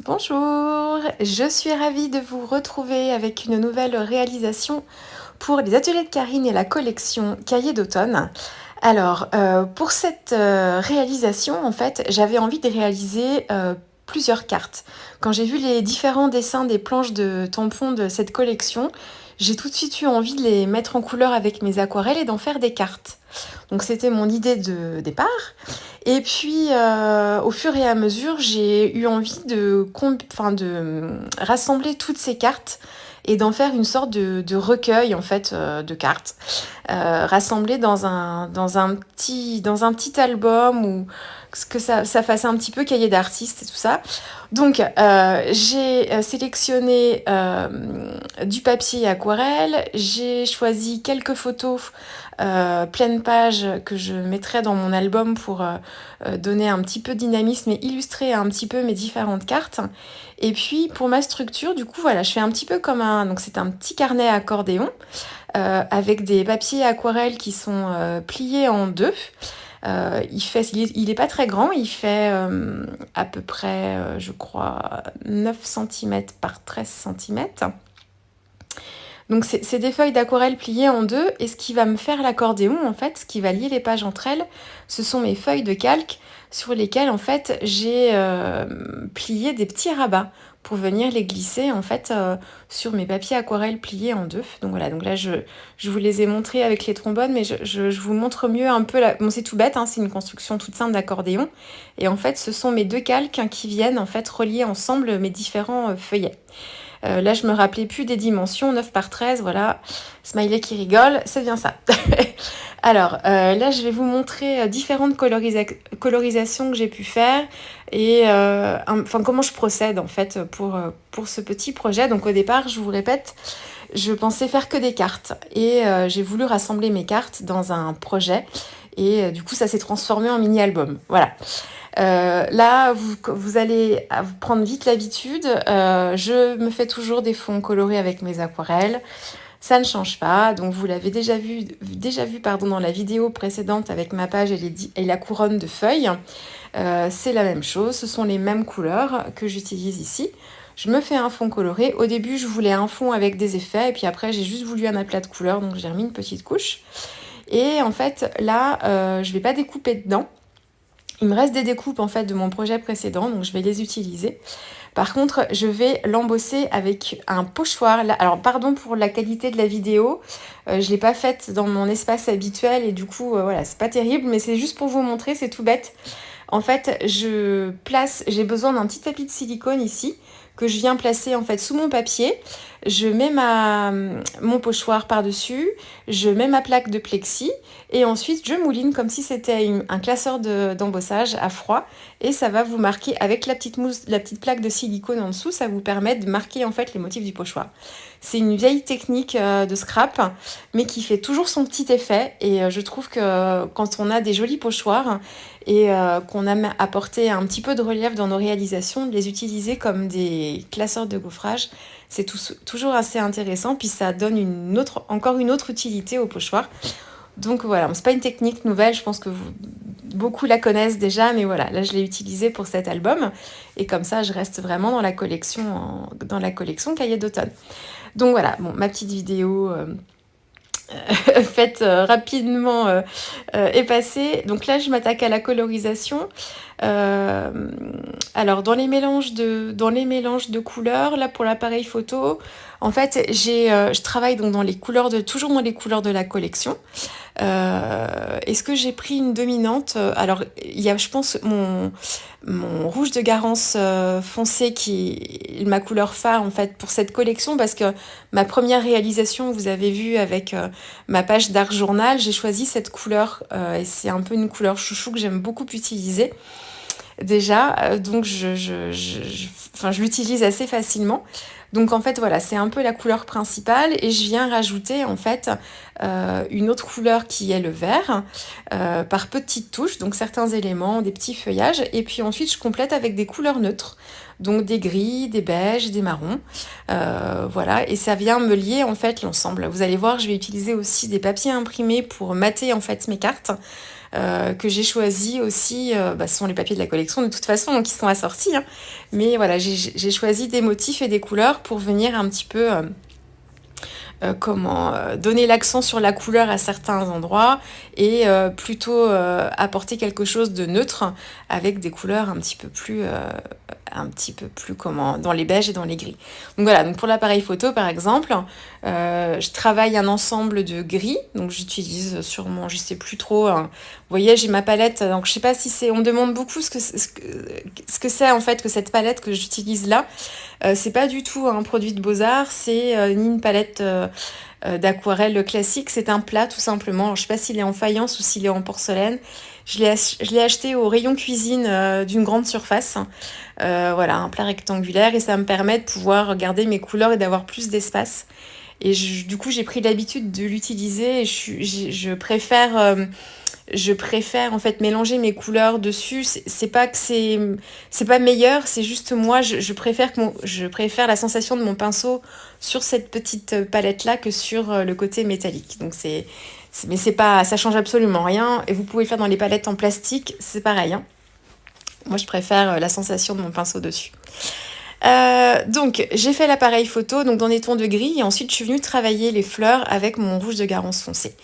Bonjour, je suis ravie de vous retrouver avec une nouvelle réalisation pour les ateliers de Karine et la collection Cahiers d'automne. Alors, pour cette réalisation, en fait, j'avais envie de réaliser plusieurs cartes. Quand j'ai vu les différents dessins des planches de tampons de cette collection, j'ai tout de suite eu envie de les mettre en couleur avec mes aquarelles et d'en faire des cartes. Donc c'était mon idée de départ. Et puis, au fur et à mesure, j'ai eu envie de rassembler toutes ces cartes et d'en faire une sorte de recueil en fait de cartes rassemblées dans un petit album ou que ça fasse un petit peu cahier d'artiste et tout ça. Donc j'ai sélectionné du papier aquarelle, j'ai choisi quelques photos pleine page que je mettrai dans mon album pour donner un petit peu de dynamisme et illustrer un petit peu mes différentes cartes. Et puis pour ma structure, du coup voilà, je fais un petit peu comme donc c'est un petit carnet accordéon avec des papiers aquarelles qui sont pliés en deux. Il est pas très grand, il fait à peu près, je crois, 9 cm par 13 cm. Donc c'est des feuilles d'aquarelle pliées en deux, et ce qui va me faire l'accordéon, en fait, ce qui va lier les pages entre elles, ce sont mes feuilles de calque sur lesquelles, en fait, j'ai plié des petits rabats pour venir les glisser, en fait, sur mes papiers aquarelle pliés en deux. Donc voilà, donc là, je vous les ai montrés avec les trombones, mais je vous montre mieux un peu, bon, c'est tout bête, hein, c'est une construction toute simple d'accordéon, et en fait, ce sont mes deux calques qui viennent, en fait, relier ensemble mes différents feuillets. Là, je me rappelais plus des dimensions, 9 par 13, voilà. Smiley qui rigole, c'est bien ça. Alors, là, je vais vous montrer différentes colorisations que j'ai pu faire et comment je procède, en fait, pour ce petit projet. Donc, au départ, je vous répète, je pensais faire que des cartes et j'ai voulu rassembler mes cartes dans un projet et du coup, ça s'est transformé en mini-album. Voilà. Là, vous allez prendre vite l'habitude. Je me fais toujours des fonds colorés avec mes aquarelles. Ça ne change pas. Donc, vous l'avez déjà vu dans la vidéo précédente avec ma page et la couronne de feuilles. C'est la même chose. Ce sont les mêmes couleurs que j'utilise ici. Je me fais un fond coloré. Au début, je voulais un fond avec des effets. Et puis après, j'ai juste voulu un aplat de couleurs. Donc, j'ai remis une petite couche. Et en fait, là, je ne vais pas découper dedans. Il me reste des découpes en fait de mon projet précédent, donc je vais les utiliser. Par contre, je vais l'embosser avec un pochoir. Alors, pardon pour la qualité de la vidéo, je ne l'ai pas faite dans mon espace habituel et du coup, voilà, c'est pas terrible, mais c'est juste pour vous montrer, c'est tout bête. En fait, j'ai besoin d'un petit tapis de silicone ici que je viens placer en fait sous mon papier. Je mets mon pochoir par-dessus, je mets ma plaque de plexi et ensuite je mouline comme si c'était un classeur d'embossage à froid et ça va vous marquer avec la petite plaque de silicone en dessous, ça vous permet de marquer en fait les motifs du pochoir. C'est une vieille technique de scrap mais qui fait toujours son petit effet et je trouve que quand on a des jolis pochoirs et qu'on a apporté un petit peu de relief dans nos réalisations, de les utiliser comme des classeurs de gaufrage, c'est toujours assez intéressant, puis ça donne encore une autre utilité au pochoir. Donc voilà, c'est pas une technique nouvelle, je pense que beaucoup la connaissent déjà, mais voilà, là je l'ai utilisée pour cet album, et comme ça je reste vraiment dans la collection Cahiers d'automne. Donc voilà, bon, ma petite vidéo faite rapidement est passée. Donc là je m'attaque à la colorisation. Alors dans les mélanges de couleurs, là pour l'appareil photo, en fait je travaille donc toujours dans les couleurs de la collection. Est-ce que j'ai pris une dominante? Alors il y a, je pense, mon rouge de Garance foncé qui est ma couleur phare en fait pour cette collection, parce que ma première réalisation, vous avez vu avec ma page d'art journal, j'ai choisi cette couleur et c'est un peu une couleur chouchou que j'aime beaucoup utiliser déjà, donc je l'utilise assez facilement. Donc en fait voilà, c'est un peu la couleur principale et je viens rajouter en fait une autre couleur qui est le vert, par petites touches, donc certains éléments, des petits feuillages, et puis ensuite je complète avec des couleurs neutres, donc des gris, des beiges, des marrons, voilà, et ça vient me lier en fait l'ensemble. Vous allez voir, je vais utiliser aussi des papiers imprimés pour mater en fait mes cartes, que j'ai choisi aussi, ce sont les papiers de la collection de toute façon, donc ils sont assortis, hein. Mais voilà, j'ai choisi des motifs et des couleurs pour venir un petit peu donner l'accent sur la couleur à certains endroits et plutôt apporter quelque chose de neutre avec des couleurs un petit peu plus dans les beiges et dans les gris. Donc voilà, donc pour l'appareil photo par exemple, je travaille un ensemble de gris, donc j'utilise sûrement, je sais plus trop, hein. Vous voyez, j'ai ma palette, donc je sais pas si c'est, on me demande beaucoup ce que c'est en fait que cette palette que j'utilise là. C'est pas du tout un produit de Beaux-Arts, c'est ni une palette d'aquarelle classique, c'est un plat tout simplement. Alors, je sais pas s'il est en faïence ou s'il est en porcelaine. Je l'ai acheté au rayon cuisine d'une grande surface. Voilà, un plat rectangulaire et ça me permet de pouvoir garder mes couleurs et d'avoir plus d'espace. Et du coup, j'ai pris l'habitude de l'utiliser et je préfère en fait mélanger mes couleurs dessus. C'est pas que c'est pas meilleur, c'est juste moi je préfère la sensation de mon pinceau sur cette petite palette là que sur le côté métallique. Donc mais c'est pas, ça change absolument rien et vous pouvez le faire dans les palettes en plastique, c'est pareil, hein. Moi je préfère la sensation de mon pinceau dessus. Donc j'ai fait l'appareil photo donc dans des tons de gris et ensuite je suis venue travailler les fleurs avec mon rouge de Garance foncé.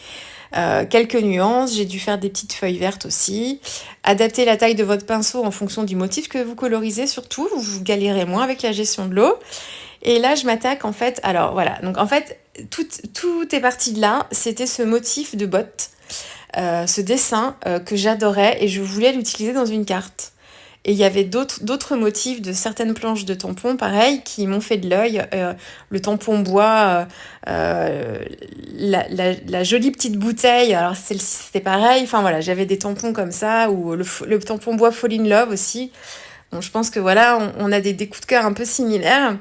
Quelques nuances, j'ai dû faire des petites feuilles vertes aussi. Adapter la taille de votre pinceau en fonction du motif que vous colorisez surtout, vous galérez moins avec la gestion de l'eau. Et là je m'attaque en fait, alors voilà, donc en fait tout est parti de là, c'était ce motif de botte, ce dessin que j'adorais et je voulais l'utiliser dans une carte. Et il y avait d'autres motifs de certaines planches de tampons, pareil, qui m'ont fait de l'œil. Le tampon bois, la jolie petite bouteille, alors celle-ci c'était pareil. Enfin voilà, j'avais des tampons comme ça, ou le tampon bois Fall in Love aussi. Bon, je pense que voilà, on a des coups de cœur un peu similaires.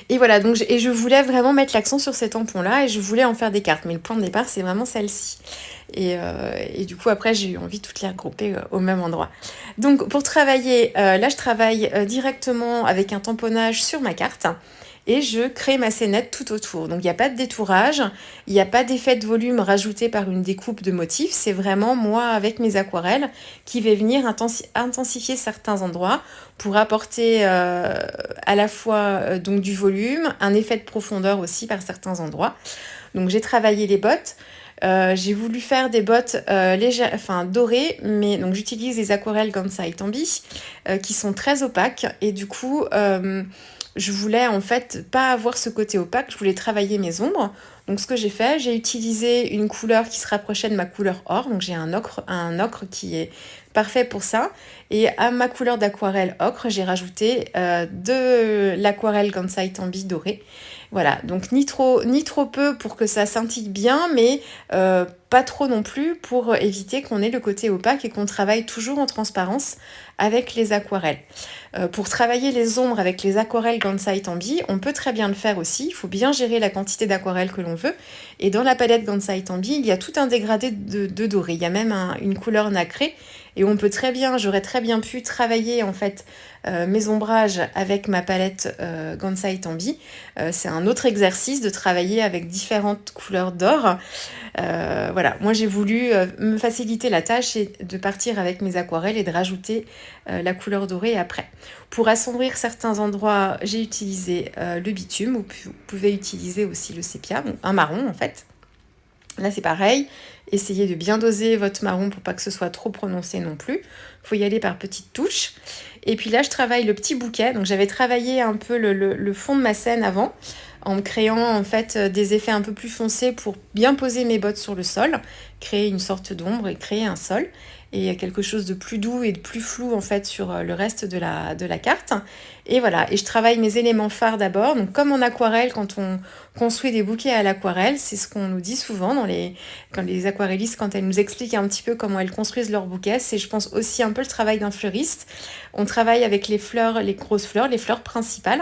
Et voilà, donc je voulais vraiment mettre l'accent sur ces tampons-là et je voulais en faire des cartes. Mais le point de départ, c'est vraiment celle-ci. Et du coup, après, j'ai eu envie de toutes les regrouper au même endroit. Donc, pour travailler, là, je travaille directement avec un tamponnage sur ma carte et je crée ma scénette tout autour. Donc, il n'y a pas de détourage, il n'y a pas d'effet de volume rajouté par une découpe de motifs. C'est vraiment moi, avec mes aquarelles, qui vais venir intensifier certains endroits pour apporter à la fois donc du volume, un effet de profondeur aussi par certains endroits. Donc, j'ai travaillé les bottes. J'ai voulu faire des bottes légères, enfin dorées, mais donc j'utilise les aquarelles Gansai Tambi qui sont très opaques et du coup je voulais en fait pas avoir ce côté opaque, je voulais travailler mes ombres. Donc ce que j'ai fait, j'ai utilisé une couleur qui se rapprochait de ma couleur or, donc j'ai un ocre qui est parfait pour ça. Et à ma couleur d'aquarelle ocre, j'ai rajouté de l'aquarelle Gansai Tambi dorée. Voilà, donc ni trop peu pour que ça scintille bien, mais pas trop non plus pour éviter qu'on ait le côté opaque et qu'on travaille toujours en transparence avec les aquarelles. Pour travailler les ombres avec les aquarelles Gansai Tambi, on peut très bien le faire aussi. Il faut bien gérer la quantité d'aquarelle que l'on veut. Et dans la palette Gansai Tambi, il y a tout un dégradé de doré. Il y a même une couleur nacrée. Et j'aurais très bien pu travailler en fait mes ombrages avec ma palette Gansai Tambi. C'est un autre exercice de travailler avec différentes couleurs d'or. Voilà, moi j'ai voulu me faciliter la tâche et de partir avec mes aquarelles et de rajouter la couleur dorée après. Pour assombrir certains endroits, j'ai utilisé le bitume, ou vous pouvez utiliser aussi le sépia, donc un marron en fait. Là c'est pareil, essayez de bien doser votre marron pour pas que ce soit trop prononcé non plus. Il faut y aller par petites touches. Et puis là je travaille le petit bouquet, donc j'avais travaillé un peu le fond de ma scène avant, en me créant en fait des effets un peu plus foncés pour bien poser mes bottes sur le sol, créer une sorte d'ombre et créer un sol. et quelque chose de plus doux et de plus flou en fait sur le reste de la carte. Et voilà, et je travaille mes éléments phares d'abord. Donc comme en aquarelle, quand on construit des bouquets à l'aquarelle, c'est ce qu'on nous dit souvent quand les aquarellistes, quand elles nous expliquent un petit peu comment elles construisent leurs bouquets. C'est, je pense, aussi un peu le travail d'un fleuriste. On travaille avec les fleurs, les grosses fleurs, les fleurs principales.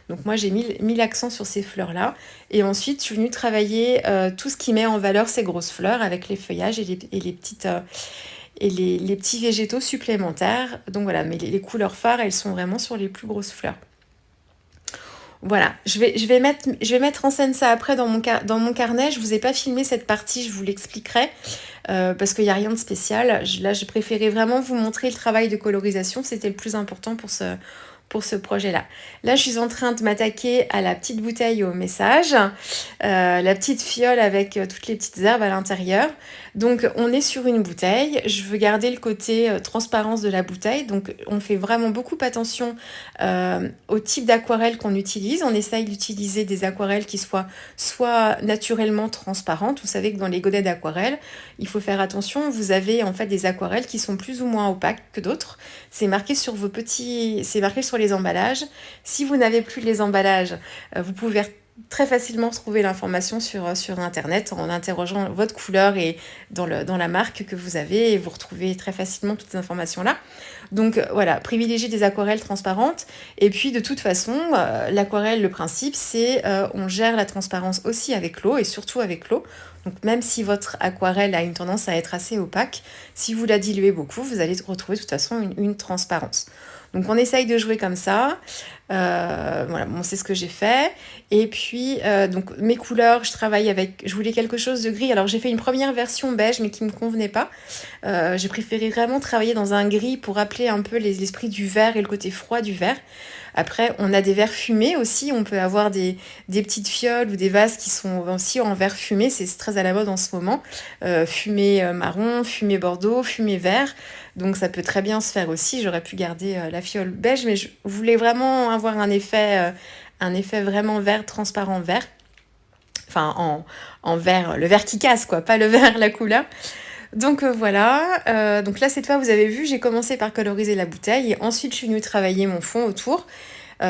Donc moi j'ai mis l'accent sur ces fleurs-là. Et ensuite je suis venue travailler tout ce qui met en valeur ces grosses fleurs avec les feuillages et les petites... les petits végétaux supplémentaires. Donc voilà, mais les couleurs phares, elles sont vraiment sur les plus grosses fleurs. Voilà, je vais mettre en scène ça après dans mon carnet. Je vous ai pas filmé cette partie, je vous l'expliquerai parce qu'il n'y a rien de spécial. Là, j'ai préféré vraiment vous montrer le travail de colorisation. C'était le plus important pour ce projet-là. Là, je suis en train de m'attaquer à la petite bouteille au message, la petite fiole avec toutes les petites herbes à l'intérieur. Donc, on est sur une bouteille. Je veux garder le côté transparence de la bouteille. Donc, on fait vraiment beaucoup attention au type d'aquarelle qu'on utilise. On essaye d'utiliser des aquarelles qui soient soit naturellement transparentes. Vous savez que dans les godets d'aquarelle, il faut faire attention. Vous avez en fait des aquarelles qui sont plus ou moins opaques que d'autres. C'est marqué sur les emballages. Si vous n'avez plus les emballages, vous pouvez très facilement trouver l'information sur internet en interrogeant votre couleur et dans la marque que vous avez, et vous retrouvez très facilement toutes ces informations là. Donc voilà, privilégiez des aquarelles transparentes. Et puis de toute façon, l'aquarelle, le principe c'est on gère la transparence aussi avec l'eau, et surtout avec l'eau. Donc même si votre aquarelle a une tendance à être assez opaque, si vous la diluez beaucoup, vous allez retrouver de toute façon une transparence. Donc on essaye de jouer comme ça. Voilà, bon, c'est ce que j'ai fait. Et puis donc mes couleurs, je voulais quelque chose de gris. Alors j'ai fait une première version beige mais qui me convenait pas. J'ai préféré vraiment travailler dans un gris pour rappeler un peu l'esprit du vert et le côté froid du vert. Après, on a des verres fumés aussi. On peut avoir des petites fioles ou des vases qui sont aussi en verre fumé. C'est très à la mode en ce moment. Fumé marron, fumé bordeaux, fumé vert. Donc ça peut très bien se faire aussi. J'aurais pu garder la fiole beige, mais je voulais vraiment avoir un effet vraiment vert, transparent vert. Enfin, en vert, le vert qui casse, quoi, pas le vert, la couleur. Donc voilà, donc là cette fois vous avez vu, j'ai commencé par coloriser la bouteille et ensuite je suis venue travailler mon fond autour. Il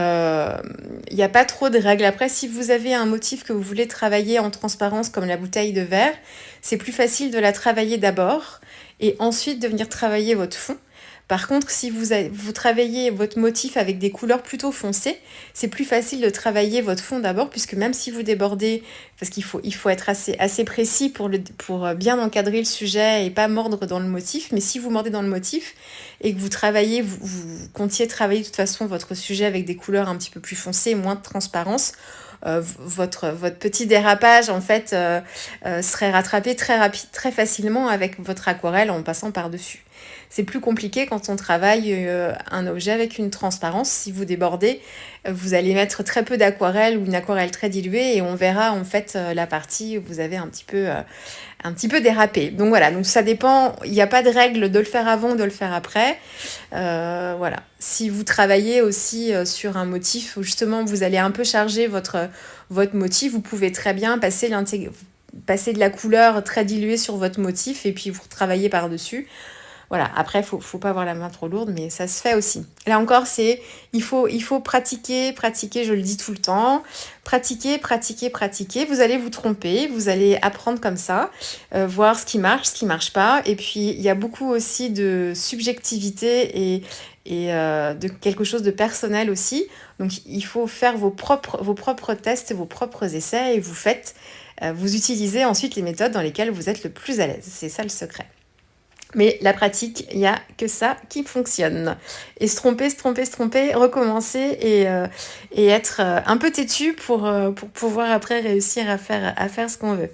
n'y a pas trop de règles. Après, si vous avez un motif que vous voulez travailler en transparence comme la bouteille de verre, c'est plus facile de la travailler d'abord et ensuite de venir travailler votre fond. Par contre, si vous travaillez votre motif avec des couleurs plutôt foncées, c'est plus facile de travailler votre fond d'abord, puisque même si vous débordez, parce qu'il faut être assez précis pour bien encadrer le sujet et pas mordre dans le motif, mais si vous mordez dans le motif et que vous travaillez, vous comptiez travailler de toute façon votre sujet avec des couleurs un petit peu plus foncées, moins de transparence, votre petit dérapage en fait serait rattrapé très facilement avec votre aquarelle en passant par-dessus. C'est plus compliqué quand on travaille un objet avec une transparence. Si vous débordez, vous allez mettre très peu d'aquarelle ou une aquarelle très diluée et on verra en fait la partie où vous avez un petit peu dérapé. Donc voilà, donc ça dépend. Il n'y a pas de règle de le faire avant ou de le faire après. Voilà. Si vous travaillez aussi sur un motif où justement vous allez un peu charger votre motif, vous pouvez très bien passer de la couleur très diluée sur votre motif et puis vous retravaillez par-dessus. Voilà, après, faut pas avoir la main trop lourde, mais ça se fait aussi. Là encore, il faut pratiquer, je le dis tout le temps. Pratiquer. Vous allez vous tromper, vous allez apprendre comme ça, voir ce qui marche pas. Et puis, il y a beaucoup aussi de subjectivité et de quelque chose de personnel aussi. Donc, il faut faire vos propres tests, vos propres essais et vous utilisez ensuite les méthodes dans lesquelles vous êtes le plus à l'aise. C'est ça le secret. Mais la pratique, il n'y a que ça qui fonctionne. Et se tromper, recommencer et être un peu têtu pour pouvoir après réussir à faire ce qu'on veut.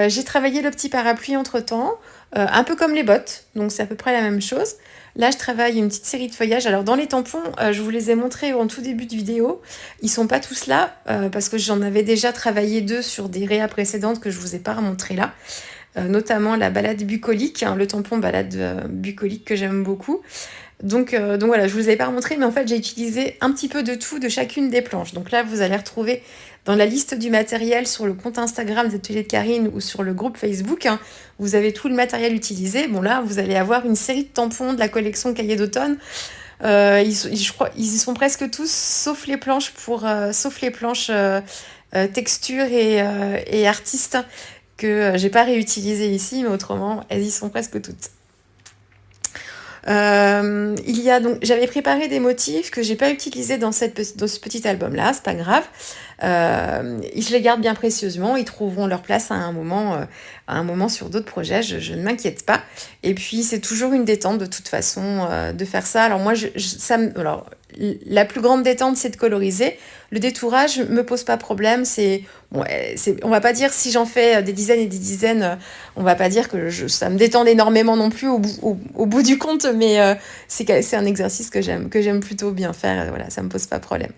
J'ai travaillé le petit parapluie entre-temps, un peu comme les bottes, donc c'est à peu près la même chose. Là, je travaille une petite série de feuillages. Alors, dans les tampons, je vous les ai montrés en tout début de vidéo. Ils sont pas tous là, parce que j'en avais déjà travaillé 2 sur des réas précédentes que je vous ai pas remontré là. Notamment la balade bucolique, le tampon balade bucolique que j'aime beaucoup. Donc voilà, je vous ai pas montré, mais en fait j'ai utilisé un petit peu de tout de chacune des planches. Donc là vous allez retrouver dans la liste du matériel sur le compte Instagram des Ateliers de Karine ou sur le groupe Facebook, hein, vous avez tout le matériel utilisé. Bon là, vous allez avoir une série de tampons de la collection Cahiers d'automne. Je crois, ils y sont presque tous, sauf les planches texture et artiste que j'ai pas réutilisé ici, mais autrement, elles y sont presque toutes. Il y a donc, j'avais préparé des motifs que j'ai pas utilisés dans ce petit album-là, c'est pas grave. Je les garde bien précieusement, ils trouveront leur place à un moment sur d'autres projets, je ne m'inquiète pas. Et puis c'est toujours une détente de toute façon de faire ça. Alors moi, alors la plus grande détente, c'est de coloriser. Le détourage me pose pas problème. On va pas dire si j'en fais des dizaines et des dizaines, on va pas dire que ça me détend énormément non plus au bout du compte, mais c'est un exercice que j'aime plutôt bien faire. Voilà, ça me pose pas problème.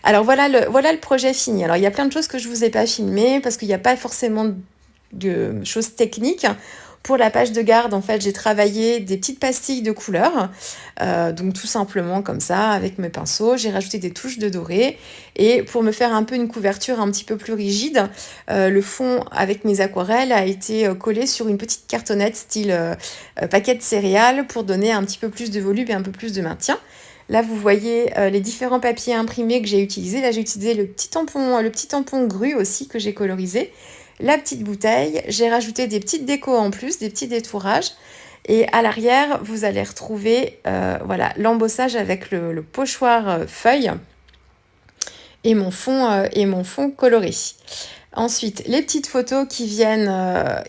Alors voilà le projet fini. Alors il y a plein de choses que je vous ai pas filmées parce qu'il n'y a pas forcément de choses techniques. Pour la page de garde, en fait, j'ai travaillé des petites pastilles de couleurs, donc tout simplement comme ça, avec mes pinceaux. J'ai rajouté des touches de doré, et pour me faire un peu une couverture un petit peu plus rigide, le fond avec mes aquarelles a été collé sur une petite cartonnette style paquet de céréales pour donner un petit peu plus de volume et un peu plus de maintien. Là, vous voyez les différents papiers imprimés que j'ai utilisés. Là, j'ai utilisé le petit tampon grue aussi que j'ai colorisé. La petite bouteille, j'ai rajouté des petites décos en plus, des petits détourages. Et à l'arrière, vous allez retrouver voilà, l'embossage avec le pochoir feuille et mon fond coloré. Ensuite, les petites photos qui viennent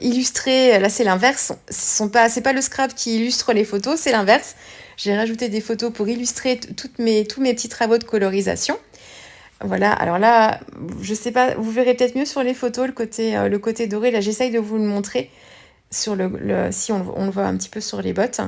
illustrer, là c'est l'inverse, c'est pas le scrap qui illustre les photos, c'est l'inverse. J'ai rajouté des photos pour illustrer tous mes petits travaux de colorisation. Voilà, alors là, je sais pas, vous verrez peut-être mieux sur les photos le côté doré. Là, j'essaye de vous le montrer sur si on le voit un petit peu sur les bottes.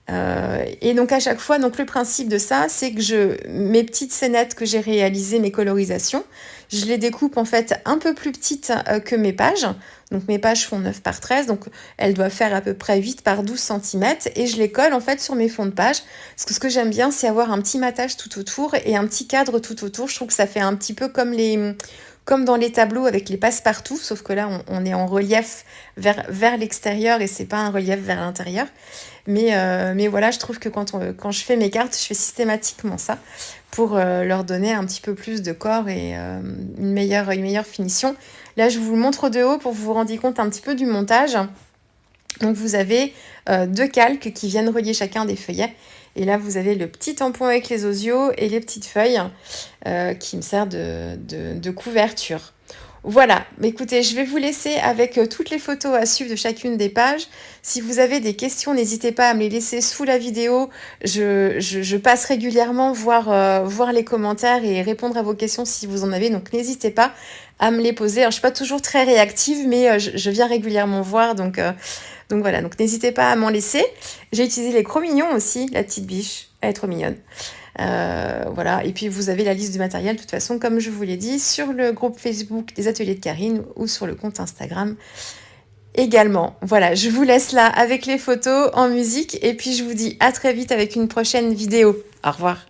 Et donc à chaque fois, donc le principe de ça, c'est que mes petites scénettes que j'ai réalisées, mes colorisations, je les découpe en fait un peu plus petites que mes pages. Donc mes pages font 9 par 13, donc elles doivent faire à peu près 8 par 12 cm, et je les colle en fait sur mes fonds de page. Parce que ce que j'aime bien, c'est avoir un petit matage tout autour et un petit cadre tout autour. Je trouve que ça fait un petit peu comme dans les tableaux avec les passe-partout, sauf que là on est en relief vers l'extérieur et c'est pas un relief vers l'intérieur. Mais voilà, je trouve que quand je fais mes cartes, je fais systématiquement ça pour leur donner un petit peu plus de corps et une meilleure finition. Là, je vous le montre de haut pour que vous vous rendiez compte un petit peu du montage. Donc, vous avez 2 calques qui viennent relier chacun des feuillets. Et là, vous avez le petit tampon avec les osios et les petites feuilles qui me servent de couverture. Voilà, écoutez, je vais vous laisser avec toutes les photos à suivre de chacune des pages. Si vous avez des questions, n'hésitez pas à me les laisser sous la vidéo. Je passe régulièrement voir les commentaires et répondre à vos questions si vous en avez. Donc n'hésitez pas à me les poser. Alors, je ne suis pas toujours très réactive, mais je viens régulièrement voir. Donc voilà, donc n'hésitez pas à m'en laisser. J'ai utilisé les Cro-Mignons aussi, la petite biche. Elle est trop mignonne. Voilà, et puis vous avez la liste du matériel de toute façon comme je vous l'ai dit sur le groupe Facebook des Ateliers de Karine ou sur le compte Instagram également. Voilà, je vous laisse là avec les photos en musique et puis je vous dis à très vite avec une prochaine vidéo. Au revoir.